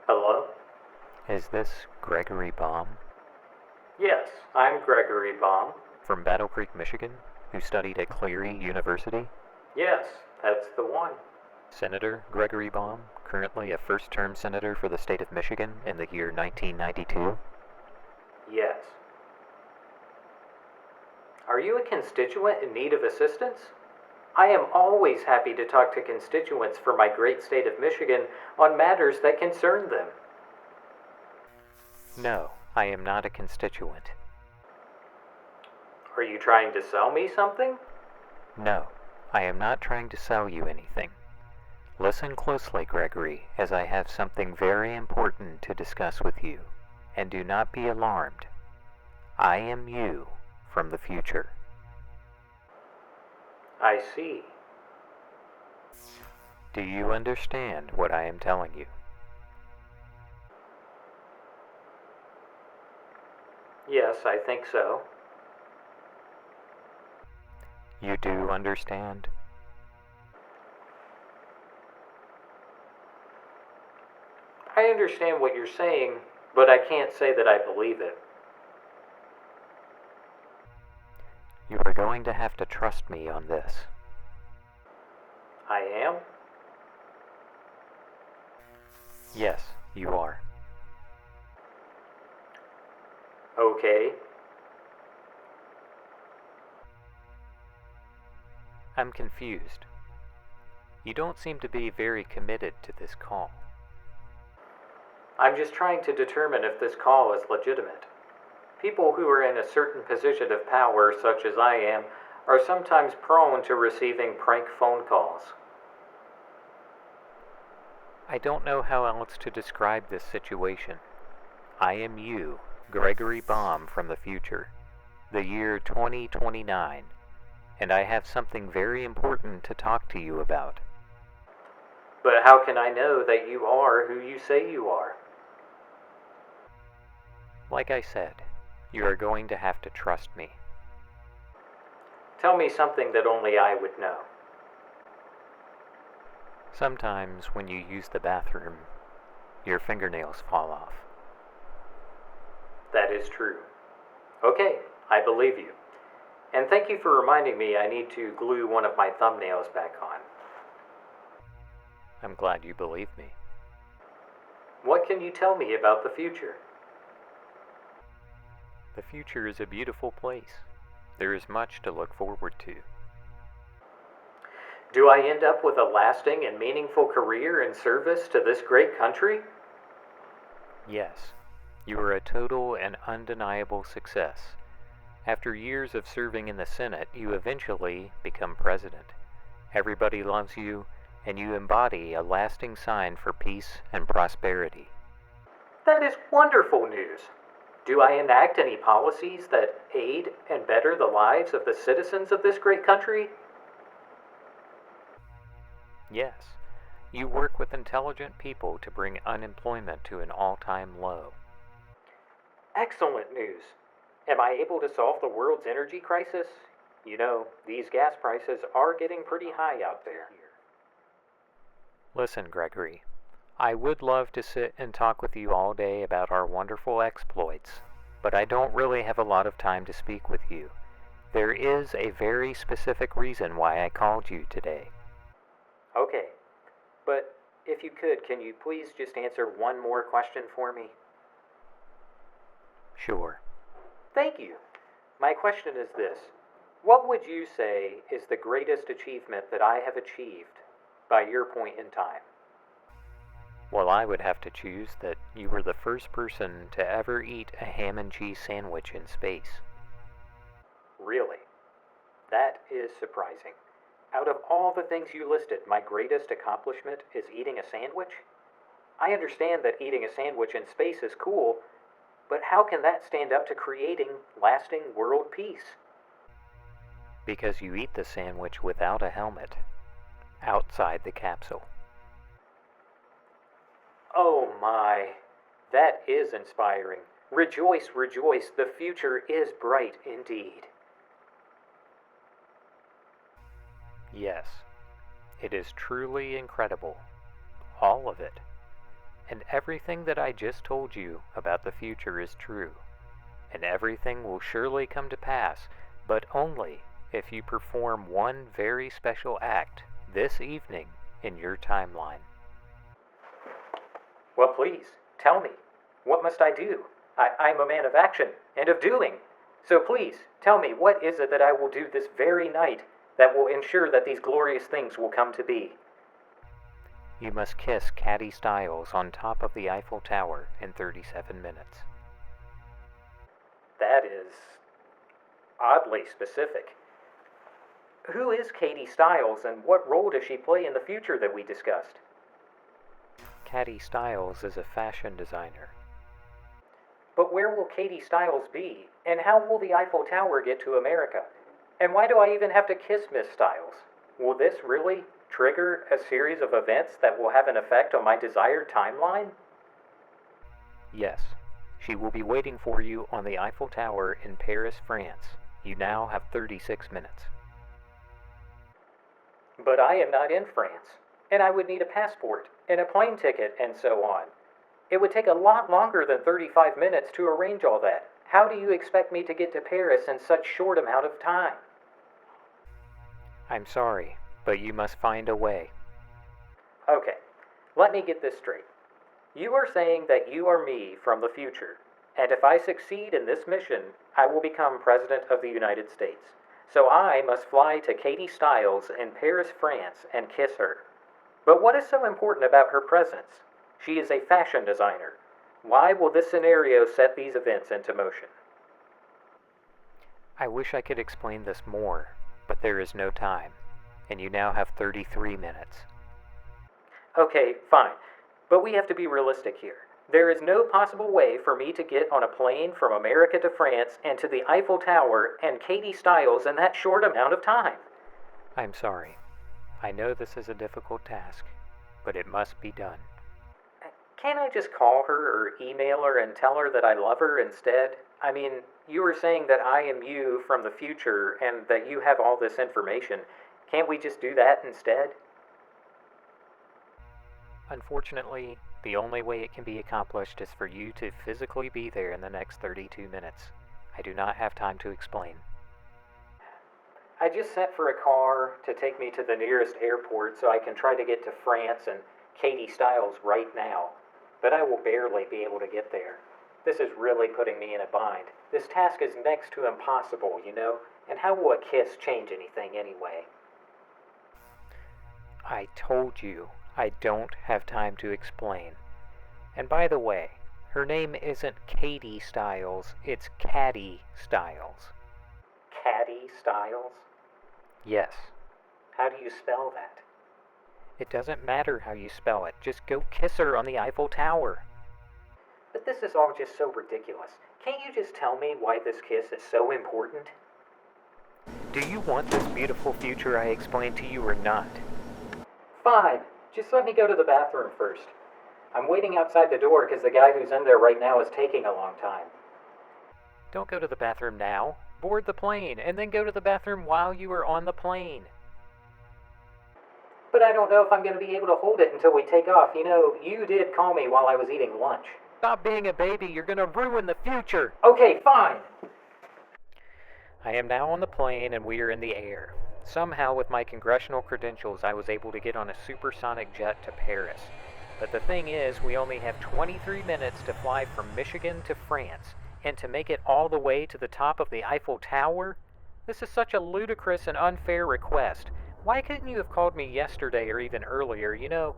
Hello? Is this Gregory Baum Yes, I'm Gregory Baum. from Battle Creek, Michigan, who studied at Cleary University? Yes, that's the one. Senator Gregory Baum, currently a first-term senator for the state of Michigan in the year 1992? Yes. Are you a constituent in need of assistance? I am always happy to talk to constituents for my great state of Michigan on matters that concern them. No, I am not a constituent. Are you trying to sell me something? No, I am not trying to sell you anything. Listen closely, Gregory, as I have something very important to discuss with you, and do not be alarmed. I am you from the future. I see. Do you understand what I am telling you? Yes, I think so. You do understand? I understand what you're saying, but I can't say that I believe it. You are going to have to trust me on this. I am? Yes, you are. Okay. I'm confused. You don't seem to be very committed to this call. I'm just trying to determine if this call is legitimate. People who are in a certain position of power, such as I am, are sometimes prone to receiving prank phone calls. I don't know how else to describe this situation. I am you, Gregory Baum from the future, the year 2029, and I have something very important to talk to you about. But how can I know that you are who you say you are? Like I said, you are going to have to trust me. Tell me something that only I would know. Sometimes when you use the bathroom, your fingernails fall off. That is true. Okay, I believe you. And thank you for reminding me I need to glue one of my thumbnails back on. I'm glad you believe me. What can you tell me about the future? The future is a beautiful place. There is much to look forward to. Do I end up with a lasting and meaningful career in service to this great country? Yes, you are a total and undeniable success. After years of serving in the Senate, you eventually become president. Everybody loves you, and you embody a lasting sign for peace and prosperity. That is wonderful news. Do I enact any policies that aid and better the lives of the citizens of this great country? Yes, you work with intelligent people to bring unemployment to an all-time low. Excellent news. Am I able to solve the world's energy crisis? You know, these gas prices are getting pretty high out there. Listen, Gregory, I would love to sit and talk with you all day about our wonderful exploits, but I don't really have a lot of time to speak with you. There is a very specific reason why I called you today. Okay, but if you could, can you please just answer one more question for me? Sure. Thank you. My question is this. What would you say is the greatest achievement that I have achieved by your point in time? Well, I would have to choose that you were the first person to ever eat a ham and cheese sandwich in space. Really? That is surprising. Out of all the things you listed, my greatest accomplishment is eating a sandwich? I understand that eating a sandwich in space is cool, but how can that stand up to creating lasting world peace? Because you eat the sandwich without a helmet, outside the capsule. Oh my, that is inspiring. Rejoice, rejoice, the future is bright indeed. Yes, it is truly incredible. All of it. And everything that I just told you about the future is true. And everything will surely come to pass, but only if you perform one very special act this evening in your timeline. Well, please, tell me. What must I do? I'm a man of action and of doing. So please, tell me, what is it that I will do this very night that will ensure that these glorious things will come to be? You must kiss Caddy Styles on top of the Eiffel Tower in 37 minutes. That is oddly specific. Who is Katie Styles and what role does she play in the future that we discussed? Caddy Styles is a fashion designer. But where will Katie Styles be? And how will the Eiffel Tower get to America? And why do I even have to kiss Miss Styles? Will this really trigger a series of events that will have an effect on my desired timeline? Yes, she will be waiting for you on the Eiffel Tower in Paris, France. You now have 36 minutes. But I am not in France, and I would need a passport and a plane ticket and so on. It would take a lot longer than 35 minutes to arrange all that. How do you expect me to get to Paris in such short amount of time? I'm sorry, but you must find a way. Okay, let me get this straight. You are saying that you are me from the future, and if I succeed in this mission, I will become President of the United States. So I must fly to Katie Styles in Paris, France, and kiss her. But what is so important about her presence? She is a fashion designer. Why will this scenario set these events into motion? I wish I could explain this more, but there is no time, and you now have 33 minutes. Okay, fine. But we have to be realistic here. There is no possible way for me to get on a plane from America to France and to the Eiffel Tower and Katie Styles in that short amount of time. I'm sorry. I know this is a difficult task, but it must be done. Can't I just call her or email her and tell her that I love her instead? I mean, you were saying that I am you from the future and that you have all this information. Can't we just do that instead? Unfortunately, the only way it can be accomplished is for you to physically be there in the next 32 minutes. I do not have time to explain. I just sent for a car to take me to the nearest airport so I can try to get to France and Katie Styles right now. But I will barely be able to get there. This is really putting me in a bind. This task is next to impossible, you know? And how will a kiss change anything anyway? I told you I don't have time to explain. And by the way, her name isn't Katie Styles, it's Caddy Styles. Caddy Styles? Yes. How do you spell that? It doesn't matter how you spell it. Just go kiss her on the Eiffel Tower. But this is all just so ridiculous. Can't you just tell me why this kiss is so important? Do you want this beautiful future I explained to you or not? Fine. Just let me go to the bathroom first. I'm waiting outside the door because the guy who's in there right now is taking a long time. Don't go to the bathroom now. Board the plane, and then go to the bathroom while you are on the plane. But I don't know if I'm going to be able to hold it until we take off. You know, you did call me while I was eating lunch. Stop being a baby. You're going to ruin the future. Okay, fine. I am now on the plane, and we are in the air. Somehow, with my congressional credentials, I was able to get on a supersonic jet to Paris. But the thing is, we only have 23 minutes to fly from Michigan to France. And to make it all the way to the top of the Eiffel Tower? This is such a ludicrous and unfair request. Why couldn't you have called me yesterday or even earlier? You know,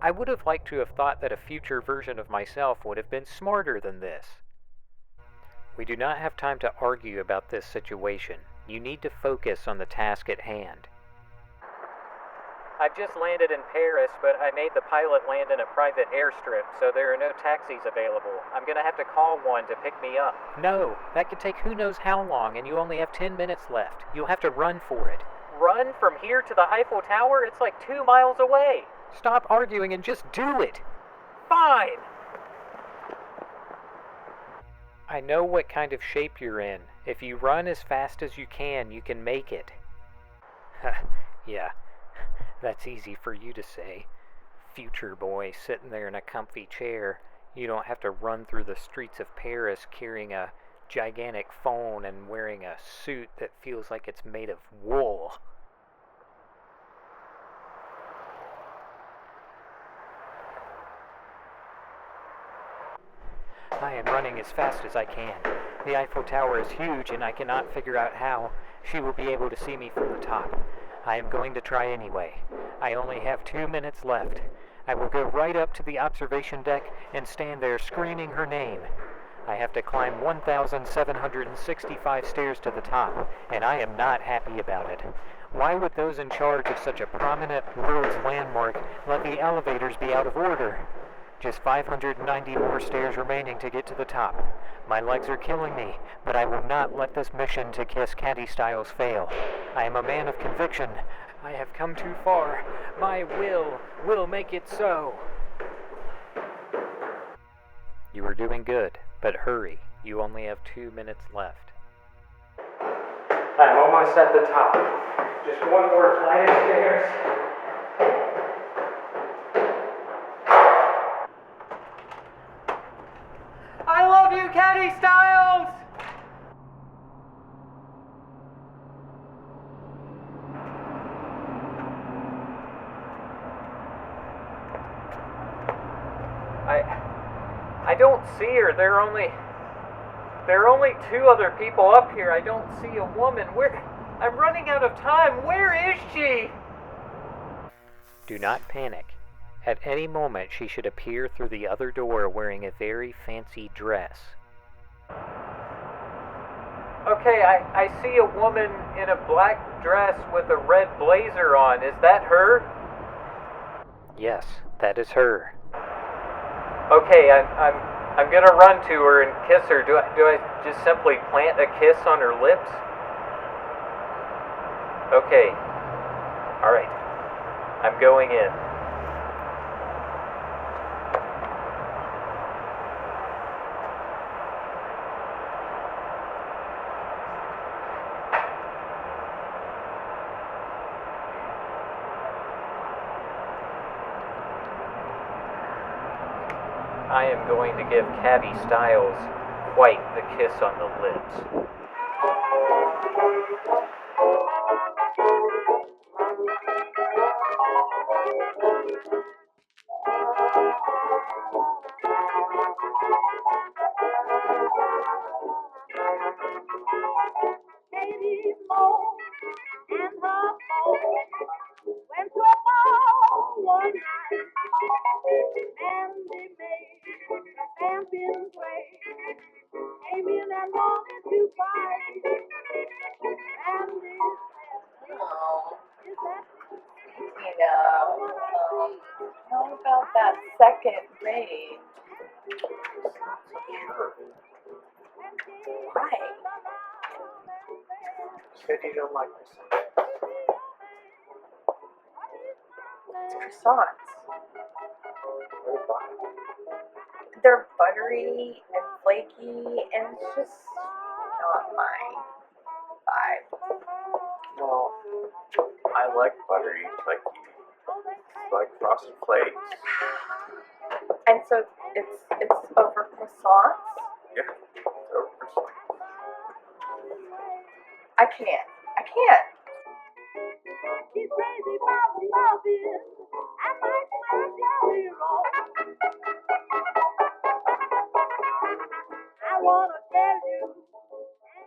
I would have liked to have thought that a future version of myself would have been smarter than this. We do not have time to argue about this situation. You need to focus on the task at hand. I've just landed in Paris, but I made the pilot land in a private airstrip, so there are no taxis available. I'm gonna have to call one to pick me up. No, that could take who knows how long, and you only have 10 minutes left. You'll have to run for it. Run from here to the Eiffel Tower? It's like 2 miles away. Stop arguing and just do it. Fine. I know what kind of shape you're in. If you run as fast as you can make it. Yeah, that's easy for you to say. Future boy sitting there in a comfy chair. You don't have to run through the streets of Paris carrying a gigantic phone and wearing a suit that feels like it's made of wool. I am running as fast as I can. The Eiffel Tower is huge and I cannot figure out how she will be able to see me from the top. I am going to try anyway. I only have 2 minutes left. I will go right up to the observation deck and stand there screaming her name. I have to climb 1,765 stairs to the top, and I am not happy about it. Why would those in charge of such a prominent world's landmark let the elevators be out of order? Just 590 more stairs remaining to get to the top. My legs are killing me, but I will not let this mission to kiss Caddy Styles fail. I am a man of conviction. I have come too far. My will make it so. You are doing good, but hurry. You only have 2 minutes left. I'm almost at the top. Just one more flight of stairs. I love you, Caddy Styles! I don't see her. There are only 2 other people up here. I don't see a woman. I'm running out of time. Where is she? Do not panic. At any moment, she should appear through the other door wearing a very fancy dress. Okay, I see a woman in a black dress with a red blazer on. Is that her? Yes, that is her. Okay, I'm gonna run to her and kiss her. Do I just simply plant a kiss on her lips? Okay. All right. I'm going in. I am going to give Caddy Styles quite the kiss on the lips. Katie Mo and her phone went to a ball one night. Mandy made a dancing play. Came in and wanted to fight. Mandy said, is that How about that second rate? Why? Said you don't like this. It's croissants. What about it? They're buttery and flaky, and it's just not my vibe. Well, I like buttery, flaky, like frosted flakes. And so it's over croissants. Yeah, so croissant. I can't. she's crazy about loving? I might smash your hero. I wanna tell you.